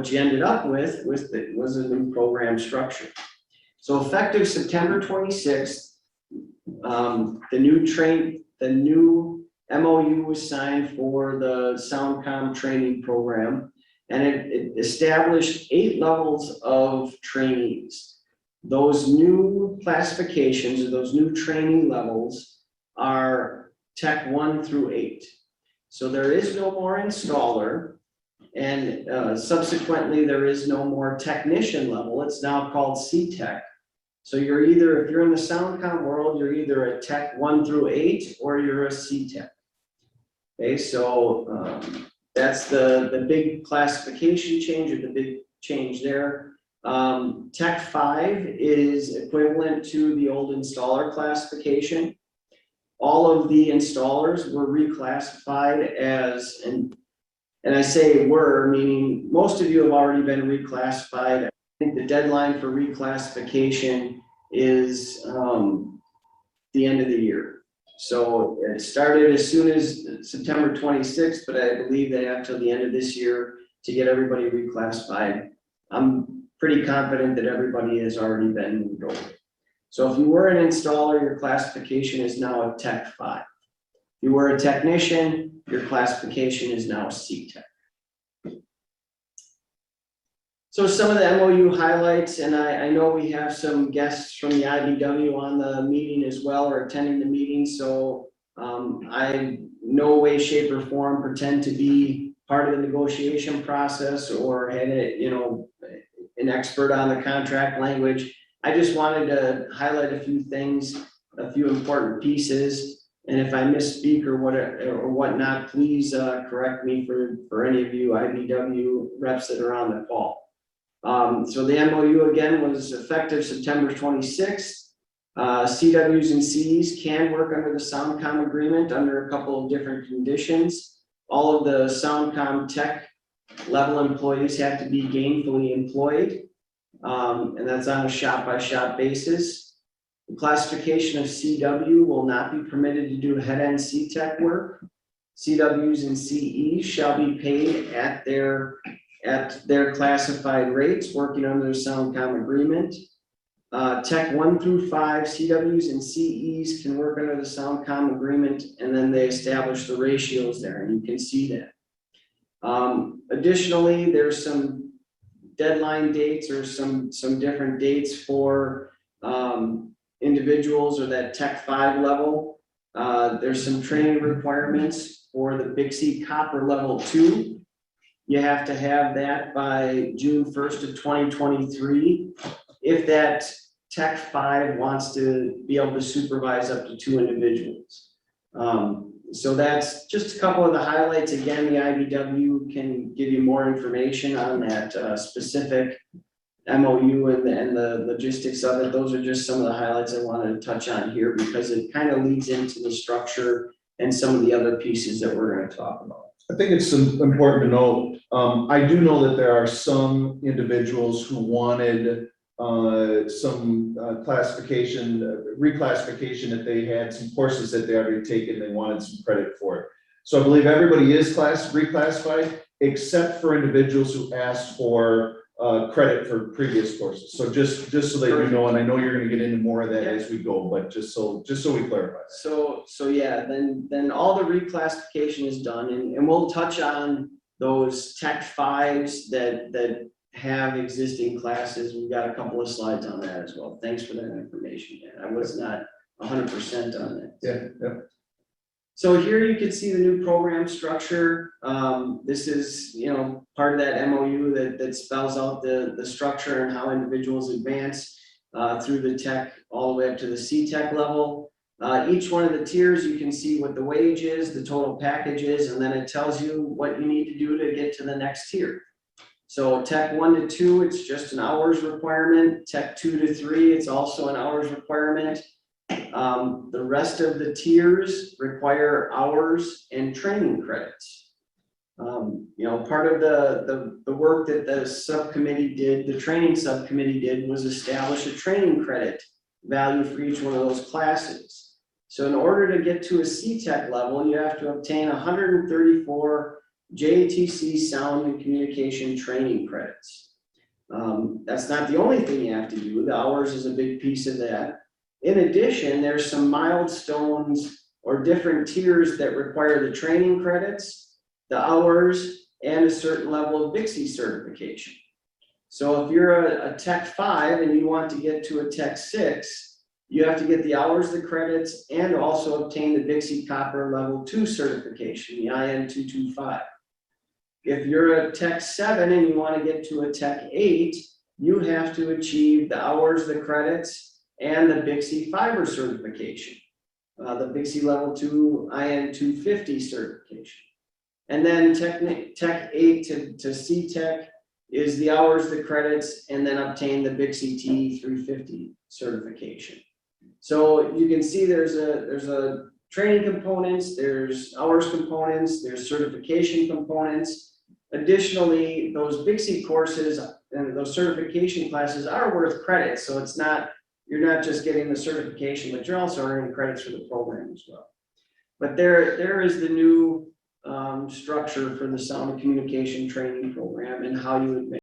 what you ended up with was a new program structure. So effective September 26th, the new MOU was signed for the SoundCom training program, and it established 8 levels of trainees. Those new classifications, or those new training levels, are Tech 1 through 8. So there is no more installer, and subsequently there is no more technician level. It's now called C-Tech. So you're either, if you're in the SoundCom world, you're either a Tech 1 through 8 or you're a C-Tech. Okay, so that's the big classification change, or the big change there. Tech 5 is equivalent to the old installer classification. All of the installers were reclassified as, and I say were, meaning most of you have already been reclassified. I think the deadline for reclassification is the end of the year. So it started as soon as September 26th, but I believe they have till the end of this year to get everybody reclassified. I'm pretty confident that everybody has already been moved over. So if you were an installer, your classification is now a Tech 5. If you were a technician, your classification is now C-Tech. So some of the MOU highlights, and I know we have some guests from the IBEW on the meeting as well, or attending the meeting. So I in no way, shape, or form pretend to be part of the negotiation process or had an expert on the contract language. I just wanted to highlight a few things, a few important pieces. And if I misspeak or whatnot, please correct me for any of you IBEW reps that are on the call. So the MOU again was effective September 26th. CWs and Cs can work under the SoundCom agreement under a couple of different conditions. All of the SoundCom tech level employees have to be gainfully employed, and that's on a shop-by-shop basis. The classification of CW will not be permitted to do head-end C-Tech work. CWs and CEs shall be paid at their classified rates, working under the SoundCom agreement. Tech 1 through 5, CWs and CEs can work under the SoundCom agreement, and then they establish the ratios there, and you can see that. Additionally, there's some deadline dates or some different dates for individuals or that Tech 5 level. There's some training requirements for the BICSI Copper Level 2. You have to have that by June 1st of 2023. If that Tech 5 wants to be able to supervise up to 2 individuals. So that's just a couple of the highlights. Again, the IBEW can give you more information on that specific MOU and the logistics of it. Those are just some of the highlights I wanted to touch on here because it kind of leads into the structure and some of the other pieces that we're going to talk about. I think it's important to note, I do know that there are some individuals who wanted some reclassification if they had some courses that they already taken, they wanted some credit for it. So I believe everybody is reclassified except for individuals who asked for credit for previous courses. So just so that you know, and I know you're going to get into more of that as we go, but just so we clarify that. So yeah, then all the reclassification is done, and we'll touch on those Tech 5s that have existing classes. We've got a couple of slides on that as well. Thanks for that information, Dan. I was not 100% on that. Yeah. So here you can see the new program structure. This is, part of that MOU that spells out the structure and how individuals advance through the tech all the way up to the C-Tech level. Each one of the tiers, you can see what the wage is, the total package is, and then it tells you what you need to do to get to the next tier. So Tech 1 to 2, it's just an hours requirement. Tech 2 to 3, it's also an hours requirement. The rest of the tiers require hours and training credits. Part of the work that the subcommittee did, the training subcommittee did, was establish a training credit value for each one of those classes. So in order to get to a C-Tech level, you have to obtain 134 JATC Sound and Communication Training credits. That's not the only thing you have to do. The hours is a big piece of that. In addition, there's some milestones or different tiers that require the training credits, the hours, and a certain level of BIXI certification. So if you're a Tech 5 and you want to get to a Tech 6, you have to get the hours, the credits, and also obtain the BIXI Copper Level 2 certification, the IN 225. If you're a Tech 7 and you want to get to a Tech 8, you have to achieve the hours, the credits, and the BIXI Fiber certification, the BIXI Level 2 IN 250 certification. And then Tech 8 to CTech is the hours, the credits, and then obtain the BIXI T 350 certification. So you can see there's a training components, there's hours components, there's certification components. Additionally, those BIXI courses and those certification classes are worth credits, so it's not, you're not just getting the certification, but you're also earning credits for the program as well. But there is the new structure for the sound and communication training program and how you would make